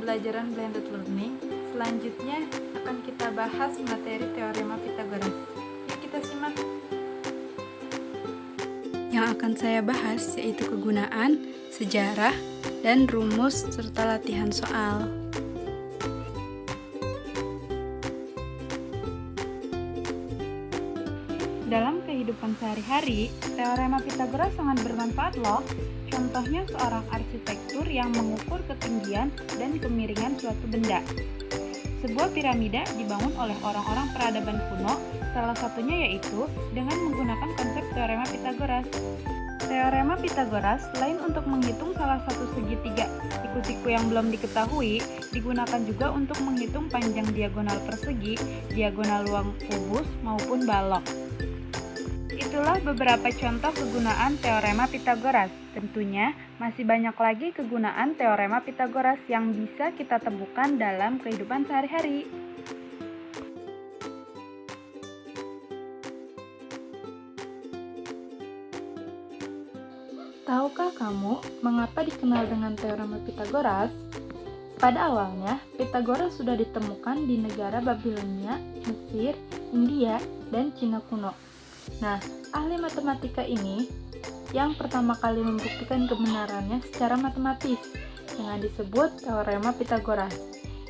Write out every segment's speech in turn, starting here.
pembelajaran blended learning. Selanjutnya akan kita bahas materi teorema Pythagoras. Yuk kita simak. Yang akan saya bahas yaitu kegunaan, sejarah, dan rumus serta latihan soal. Dalam kehidupan sehari-hari, teorema Pythagoras sangat bermanfaat loh. Contohnya seorang arsitektur yang mengukur ketinggian dan kemiringan suatu benda. Sebuah piramida dibangun oleh orang-orang peradaban kuno, salah satunya yaitu dengan menggunakan konsep teorema Pythagoras. Teorema Pythagoras selain untuk menghitung salah satu segitiga siku-siku yang belum diketahui, digunakan juga untuk menghitung panjang diagonal persegi, diagonal ruang kubus, maupun balok. Itulah beberapa contoh kegunaan teorema Pythagoras. Tentunya masih banyak lagi kegunaan teorema Pythagoras yang bisa kita temukan dalam kehidupan sehari-hari. Tahukah kamu mengapa dikenal dengan teorema Pythagoras? Pada awalnya, Pythagoras sudah ditemukan di negara Babilonia, Mesir, India, dan Cina kuno. Nah, ahli matematika ini yang pertama kali membuktikan kebenarannya secara matematis dengan disebut teorema Pythagoras,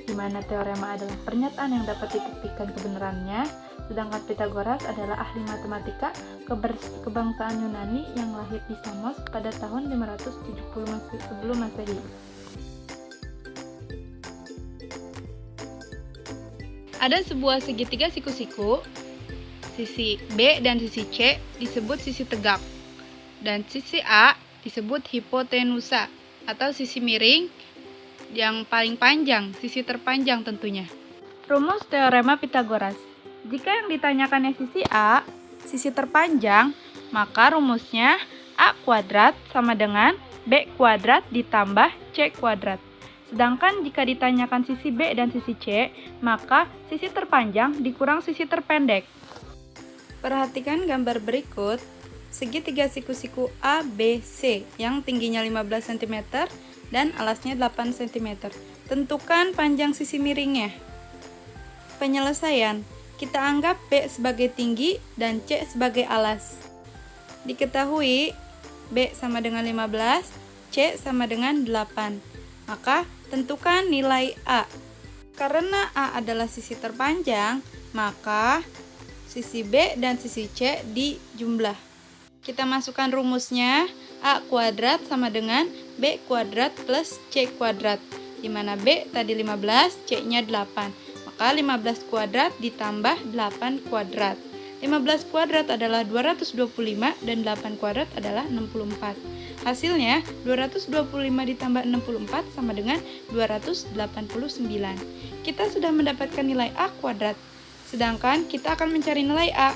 di mana teorema adalah pernyataan yang dapat dibuktikan kebenarannya, sedangkan Pythagoras adalah ahli matematika kebangsaan Yunani yang lahir di Samos pada tahun 570 sebelum Masehi. Ada sebuah segitiga siku-siku. Sisi B dan sisi C disebut sisi tegak, dan sisi A disebut hipotenusa atau sisi miring yang paling panjang, sisi terpanjang tentunya. Rumus teorema Pythagoras. Jika yang ditanyakannya sisi A, sisi terpanjang, maka rumusnya A kuadrat sama dengan B kuadrat ditambah C kuadrat. Sedangkan jika ditanyakan sisi B dan sisi C, maka sisi terpanjang dikurang sisi terpendek. Perhatikan gambar berikut, segitiga siku-siku A, B, C yang tingginya 15 cm dan alasnya 8 cm. Tentukan panjang sisi miringnya. Penyelesaian, kita anggap B sebagai tinggi dan C sebagai alas. Diketahui B sama dengan 15, C sama dengan 8. Maka tentukan nilai A. Karena A adalah sisi terpanjang, maka sisi B dan sisi C dijumlah. Kita masukkan rumusnya, A kuadrat sama dengan B kuadrat plus C kuadrat, di mana B tadi 15, C-nya 8. Maka 15 kuadrat ditambah 8 kuadrat. 15 kuadrat adalah 225 dan 8 kuadrat adalah 64. Hasilnya 225 ditambah 64 sama dengan 289. Kita sudah mendapatkan nilai A kuadrat. Sedangkan kita akan mencari nilai A.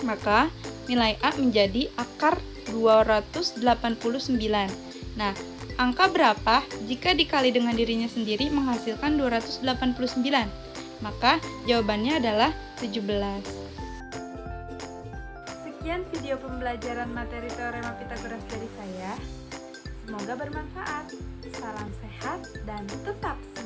Maka nilai A menjadi akar 289. Nah, angka berapa jika dikali dengan dirinya sendiri menghasilkan 289? Maka jawabannya adalah 17. Sekian video pembelajaran materi teorema Pythagoras dari saya. Semoga bermanfaat. Salam sehat dan tetap sehat.